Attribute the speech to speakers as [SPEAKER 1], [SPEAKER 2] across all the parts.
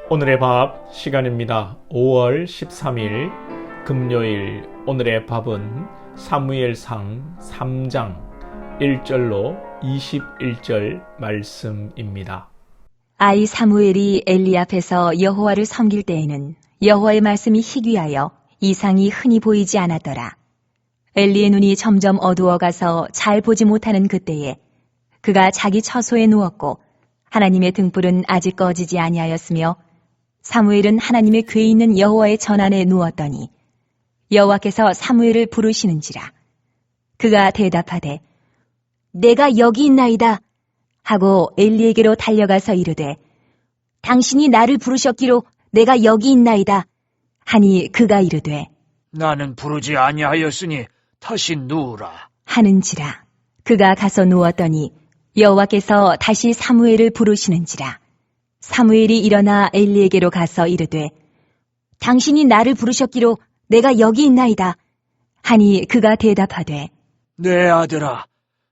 [SPEAKER 1] 오늘의 밥 시간입니다. 5월 13일 금요일 오늘의 밥은 사무엘상 3장 1절로 21절 말씀입니다.
[SPEAKER 2] 아이 사무엘이 엘리 앞에서 여호와를 섬길 때에는 여호와의 말씀이 희귀하여 이상이 흔히 보이지 않았더라. 엘리의 눈이 점점 어두워가서 잘 보지 못하는 그때에 그가 자기 처소에 누웠고 하나님의 등불은 아직 꺼지지 아니하였으며 사무엘은 하나님의 궤 있는 여호와의 전안에 누웠더니 여호와께서 사무엘을 부르시는지라. 그가 대답하되 내가 여기 있나이다 하고 엘리에게로 달려가서 이르되 당신이 나를 부르셨기로 내가 여기 있나이다 하니 그가 이르되
[SPEAKER 3] 나는 부르지 아니하였으니 다시 누우라
[SPEAKER 2] 하는지라. 그가 가서 누웠더니 여호와께서 다시 사무엘을 부르시는지라. 사무엘이 일어나 엘리에게로 가서 이르되 당신이 나를 부르셨기로 내가 여기 있나이다 하니 그가 대답하되
[SPEAKER 3] 내 아들아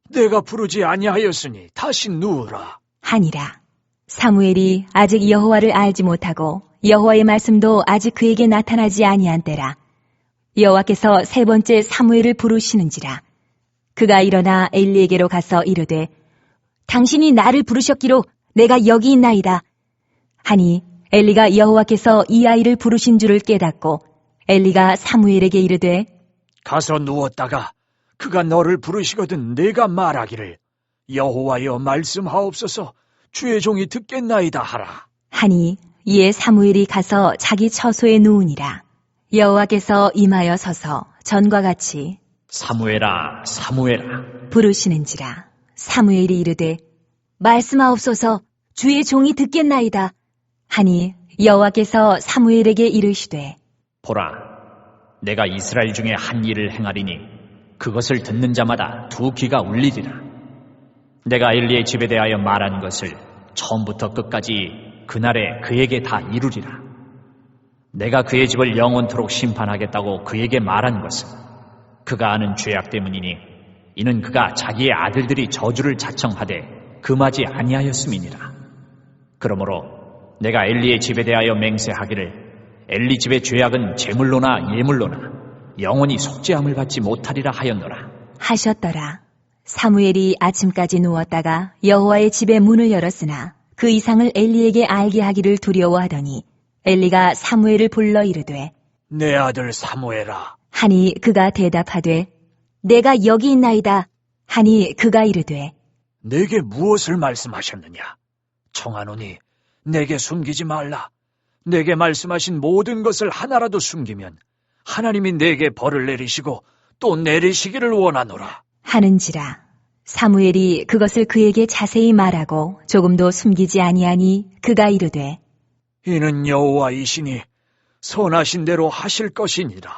[SPEAKER 3] 내가 부르지 아니하였으니 다시 누우라
[SPEAKER 2] 하니라. 사무엘이 아직 여호와를 알지 못하고 여호와의 말씀도 아직 그에게 나타나지 아니한 때라. 여호와께서 세 번째 사무엘을 부르시는지라. 그가 일어나 엘리에게로 가서 이르되 당신이 나를 부르셨기로 내가 여기 있나이다 하니 엘리가 여호와께서 이 아이를 부르신 줄을 깨닫고 엘리가 사무엘에게 이르되
[SPEAKER 3] 가서 누웠다가 그가 너를 부르시거든 내가 말하기를 여호와여 말씀하옵소서 주의 종이 듣겠나이다 하라
[SPEAKER 2] 하니 이에 사무엘이 가서 자기 처소에 누우니라. 여호와께서 임하여 서서 전과 같이
[SPEAKER 4] 사무엘아, 사무엘아.
[SPEAKER 2] 부르시는지라. 사무엘이 이르되 말씀하옵소서 주의 종이 듣겠나이다 하니 여호와께서 사무엘에게 이르시되
[SPEAKER 4] 보라, 내가 이스라엘 중에 한 일을 행하리니 그것을 듣는 자마다 두 귀가 울리리라. 내가 엘리의 집에 대하여 말한 것을 처음부터 끝까지 그날에 그에게 다 이루리라. 내가 그의 집을 영원토록 심판하겠다고 그에게 말한 것은 그가 아는 죄악 때문이니 이는 그가 자기의 아들들이 저주를 자청하되 금하지 아니하였음이니라. 그러므로 내가 엘리의 집에 대하여 맹세하기를 엘리 집의 죄악은 제물로나 예물로나 영원히 속죄함을 받지 못하리라 하였노라
[SPEAKER 2] 하셨더라. 사무엘이 아침까지 누웠다가 여호와의 집의 문을 열었으나 그 이상을 엘리에게 알게 하기를 두려워하더니 엘리가 사무엘을 불러 이르되
[SPEAKER 3] 내 아들 사무엘아
[SPEAKER 2] 하니 그가 대답하되 내가 여기 있나이다 하니 그가 이르되
[SPEAKER 3] 내게 무엇을 말씀하셨느냐 청하노니 내게 숨기지 말라 내게 말씀하신 모든 것을 하나라도 숨기면 하나님이 내게 벌을 내리시고 또 내리시기를 원하노라
[SPEAKER 2] 하는지라. 사무엘이 그것을 그에게 자세히 말하고 조금도 숨기지 아니하니 그가 이르되
[SPEAKER 3] 이는 여호와이시니 선하신 대로 하실 것이니라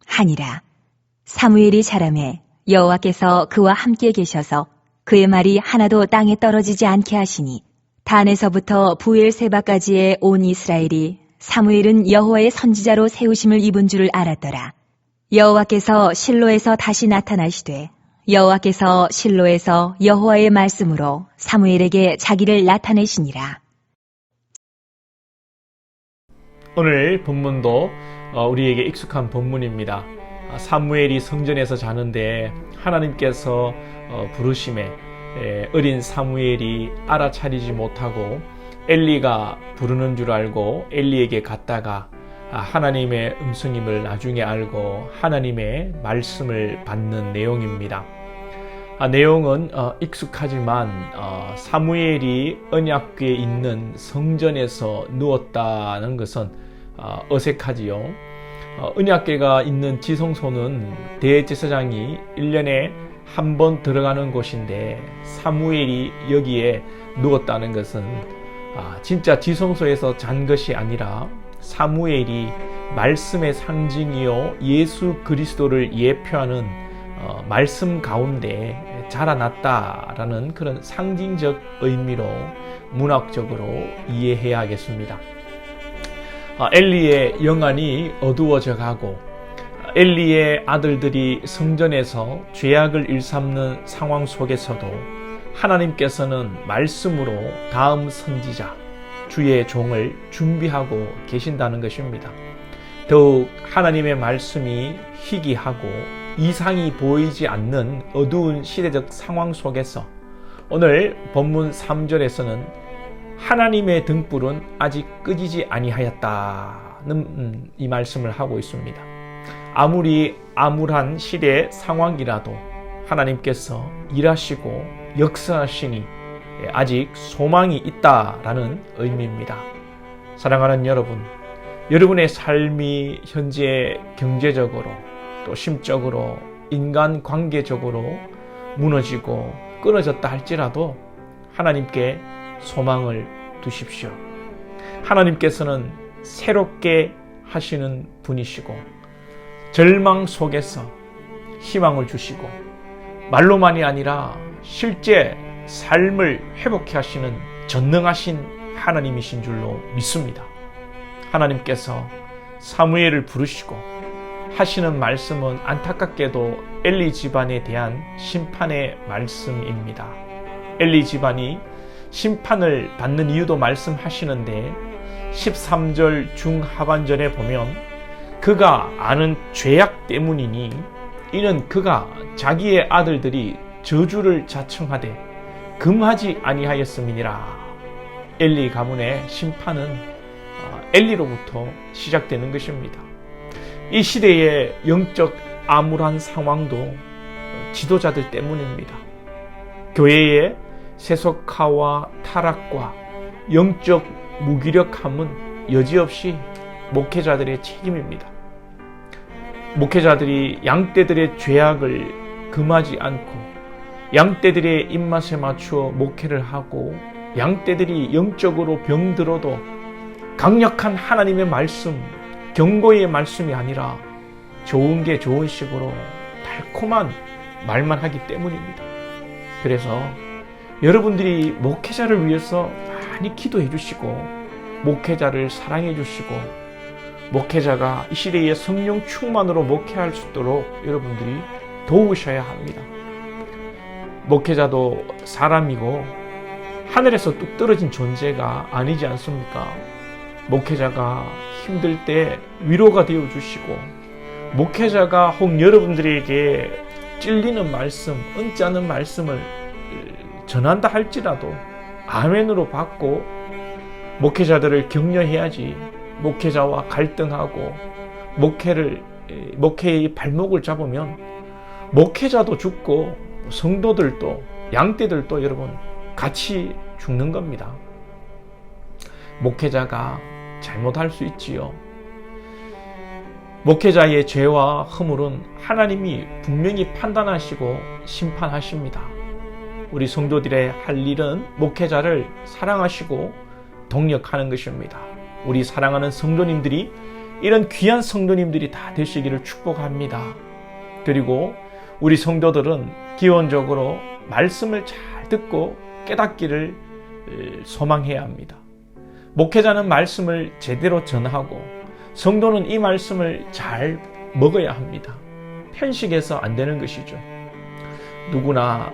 [SPEAKER 2] 하니라. 사무엘이 자라매 여호와께서 그와 함께 계셔서 그의 말이 하나도 땅에 떨어지지 않게 하시니 단에서부터 부엘세바까지의 온 이스라엘이 사무엘은 여호와의 선지자로 세우심을 입은 줄을 알았더라. 여호와께서 실로에서 다시 나타나시되 여호와께서 실로에서 여호와의 말씀으로 사무엘에게 자기를 나타내시니라.
[SPEAKER 1] 오늘 본문도 우리에게 익숙한 본문입니다. 사무엘이 성전에서 자는데 하나님께서 부르심에 어린 사무엘이 알아차리지 못하고 엘리가 부르는 줄 알고 엘리에게 갔다가 하나님의 음성임을 나중에 알고 하나님의 말씀을 받는 내용입니다. 내용은 익숙하지만 사무엘이 언약궤에 있는 성전에서 누웠다는 것은 어색하지요. 언약궤가 있는 지성소는 대제사장이 1년에 한 번 들어가는 곳인데 사무엘이 여기에 누웠다는 것은 진짜 지성소에서 잔 것이 아니라 사무엘이 말씀의 상징이요 예수 그리스도를 예표하는 말씀 가운데 자라났다라는 그런 상징적 의미로 문학적으로 이해해야겠습니다. 엘리의 영안이 어두워져 가고 엘리의 아들들이 성전에서 죄악을 일삼는 상황 속에서도 하나님께서는 말씀으로 다음 선지자 주의 종을 준비하고 계신다는 것입니다. 더욱 하나님의 말씀이 희귀하고 이상이 보이지 않는 어두운 시대적 상황 속에서 오늘 본문 3절에서는 하나님의 등불은 아직 끄지지 아니하였다는 이 말씀을 하고 있습니다. 아무리 암울한 시대의 상황이라도 하나님께서 일하시고 역사하시니 아직 소망이 있다라는 의미입니다. 사랑하는 여러분, 여러분의 삶이 현재 경제적으로 또 심적으로 인간관계적으로 무너지고 끊어졌다 할지라도 하나님께 소망을 두십시오. 하나님께서는 새롭게 하시는 분이시고 절망 속에서 희망을 주시고 말로만이 아니라 실제 삶을 회복해 하시는 전능하신 하나님이신 줄로 믿습니다. 하나님께서 사무엘을 부르시고 하시는 말씀은 안타깝게도 엘리 집안에 대한 심판의 말씀입니다. 엘리 집안이 심판을 받는 이유도 말씀하시는데 13절 중하반절에 보면 그가 아는 죄악 때문이니 이는 그가 자기의 아들들이 저주를 자청하되 금하지 아니하였음이니라. 엘리 가문의 심판은 엘리로부터 시작되는 것입니다. 이 시대의 영적 암울한 상황도 지도자들 때문입니다. 교회의 세속화와 타락과 영적 무기력함은 여지없이 목회자들의 책임입니다. 목회자들이 양떼들의 죄악을 금하지 않고 양떼들의 입맛에 맞추어 목회를 하고 양떼들이 영적으로 병들어도 강력한 하나님의 말씀, 경고의 말씀이 아니라 좋은 게 좋은 식으로 달콤한 말만 하기 때문입니다. 그래서 여러분들이 목회자를 위해서 많이 기도해 주시고 목회자를 사랑해 주시고 목회자가 이 시대의 성령 충만으로 목회할 수 있도록 여러분들이 도우셔야 합니다. 목회자도 사람이고 하늘에서 뚝 떨어진 존재가 아니지 않습니까? 목회자가 힘들 때 위로가 되어 주시고 목회자가 혹 여러분들에게 찔리는 말씀, 언짢은 말씀을 전한다 할지라도 아멘으로 받고 목회자들을 격려해야지 목회자와 갈등하고 목회의 발목을 잡으면 목회자도 죽고 성도들도 양떼들도 여러분 같이 죽는 겁니다. 목회자가 잘못할 수 있지요. 목회자의 죄와 허물은 하나님이 분명히 판단하시고 심판하십니다. 우리 성도들의 할 일은 목회자를 사랑하시고 동력하는 것입니다. 우리 사랑하는 성도님들이 이런 귀한 성도님들이 다 되시기를 축복합니다. 그리고 우리 성도들은 기본적으로 말씀을 잘 듣고 깨닫기를 소망해야 합니다. 목회자는 말씀을 제대로 전하고 성도는 이 말씀을 잘 먹어야 합니다. 편식해서 안 되는 것이죠. 누구나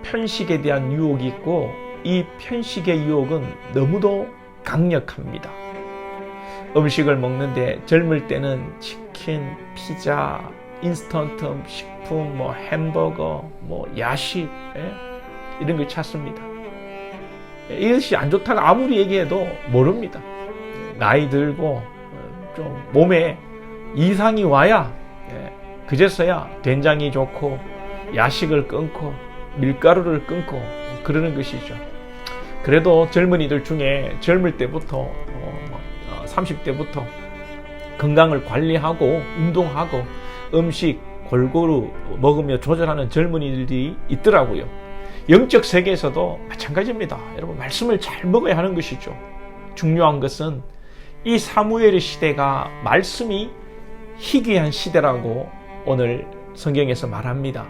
[SPEAKER 1] 편식에 대한 유혹이 있고 이 편식의 유혹은 너무도 강력합니다. 음식을 먹는데 젊을 때는 치킨, 피자, 인스턴트 식품, 햄버거, 야식 이런 걸 찾습니다. 이것이 안 좋다고 아무리 얘기해도 모릅니다. 나이 들고 좀 몸에 이상이 와야 그제서야 된장이 좋고 야식을 끊고 밀가루를 끊고 그러는 것이죠. 그래도 젊은이들 중에 젊을 때부터 30대부터 건강을 관리하고 운동하고 음식 골고루 먹으며 조절하는 젊은이들이 있더라고요. 영적 세계에서도 마찬가지입니다. 여러분 말씀을 잘 먹어야 하는 것이죠. 중요한 것은 이 사무엘의 시대가 말씀이 희귀한 시대라고 오늘 성경에서 말합니다.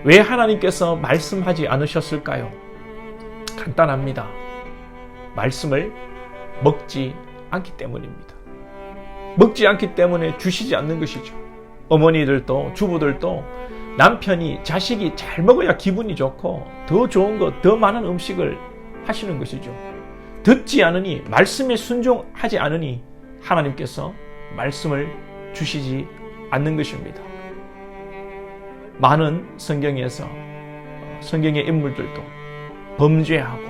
[SPEAKER 1] 왜 하나님께서 말씀하지 않으셨을까요? 간단합니다. 말씀을 먹지 않기 때문입니다. 먹지 않기 때문에 주시지 않는 것이죠. 어머니들도 주부들도 남편이 자식이 잘 먹어야 기분이 좋고 더 좋은 것, 더 많은 음식을 하시는 것이죠. 듣지 않으니, 말씀에 순종하지 않으니 하나님께서 말씀을 주시지 않는 것입니다. 많은 성경에서 성경의 인물들도 범죄하고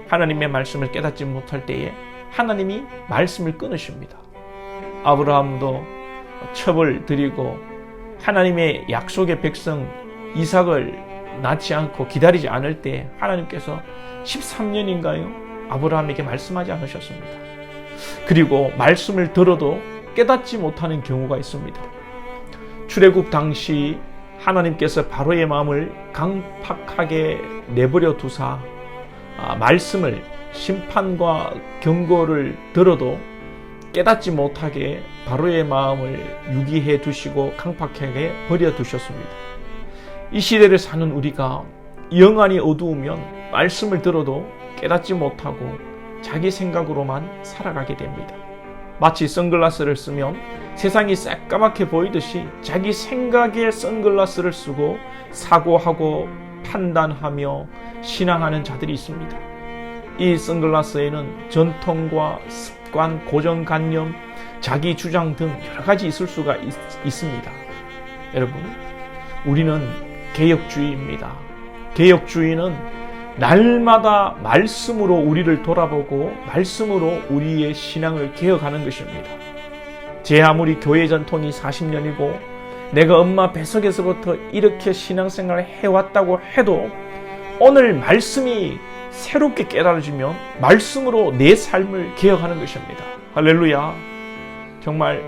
[SPEAKER 1] 하나님의 말씀을 깨닫지 못할 때에 하나님이 말씀을 끊으십니다. 아브라함도 첩을 들이고 하나님의 약속의 백성 이삭을 낳지 않고 기다리지 않을 때 하나님께서 13년인가요? 아브라함에게 말씀하지 않으셨습니다. 그리고 말씀을 들어도 깨닫지 못하는 경우가 있습니다. 출애굽 당시 하나님께서 바로의 마음을 강팍하게 내버려 두사 말씀을, 심판과 경고를 들어도 깨닫지 못하게 바로의 마음을 유기해 두시고 강팍하게 버려 두셨습니다. 이 시대를 사는 우리가 영안이 어두우면 말씀을 들어도 깨닫지 못하고 자기 생각으로만 살아가게 됩니다. 마치 선글라스를 쓰면 세상이 새까맣게 보이듯이 자기 생각에 선글라스를 쓰고 사고하고 판단하며 신앙하는 자들이 있습니다. 이 선글라스에는 전통과 습관, 고정관념, 자기 주장 등 여러 가지 있을 수가 있습니다. 여러분, 우리는 개혁주의입니다. 개혁주의는 날마다 말씀으로 우리를 돌아보고 말씀으로 우리의 신앙을 개혁하는 것입니다. 제 아무리 교회 전통이 40년이고 내가 엄마 뱃속에서부터 이렇게 신앙생활을 해왔다고 해도 오늘 말씀이 새롭게 깨달아지면 말씀으로 내 삶을 개혁하는 것입니다. 할렐루야. 정말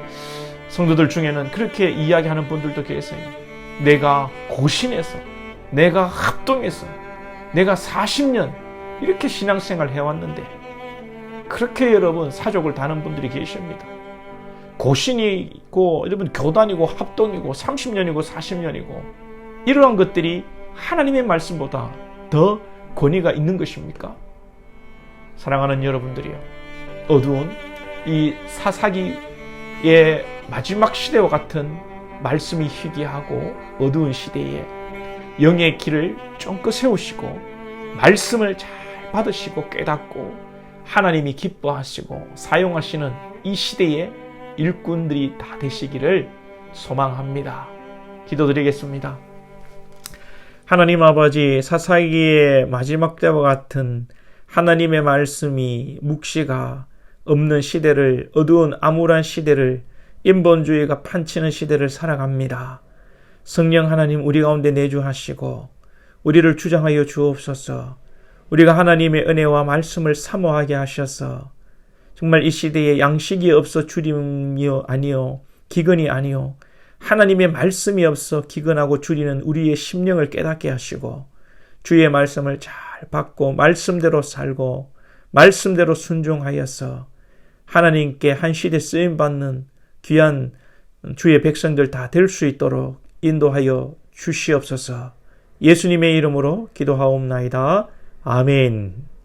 [SPEAKER 1] 성도들 중에는 그렇게 이야기하는 분들도 계세요. 내가 고신해서, 내가 합동해서, 내가 40년 이렇게 신앙생활을 해왔는데, 그렇게 여러분 사족을 다는 분들이 계십니다. 고신이고 여러분 교단이고 합동이고 30년이고 40년이고 이러한 것들이 하나님의 말씀보다 더 권위가 있는 것입니까? 사랑하는 여러분들이요, 어두운 이 사사기의 마지막 시대와 같은 말씀이 희귀하고 어두운 시대에 영의 길을 쫑긋 세우시고 말씀을 잘 받으시고 깨닫고 하나님이 기뻐하시고 사용하시는 이 시대에 일꾼들이 다 되시기를 소망합니다. 기도드리겠습니다. 하나님 아버지, 사사기의 마지막 때와 같은 하나님의 말씀이 묵시가 없는 시대를, 어두운 암울한 시대를, 인본주의가 판치는 시대를 살아갑니다. 성령 하나님, 우리 가운데 내주하시고 우리를 주장하여 주옵소서. 우리가 하나님의 은혜와 말씀을 사모하게 하셔서 정말 이 시대에 양식이 없어 줄임이 아니요 기근이 아니요 하나님의 말씀이 없어 기근하고 줄이는 우리의 심령을 깨닫게 하시고 주의 말씀을 잘 받고 말씀대로 살고 말씀대로 순종하여서 하나님께 한 시대 쓰임받는 귀한 주의 백성들 다 될 수 있도록 인도하여 주시옵소서. 예수님의 이름으로 기도하옵나이다. 아멘.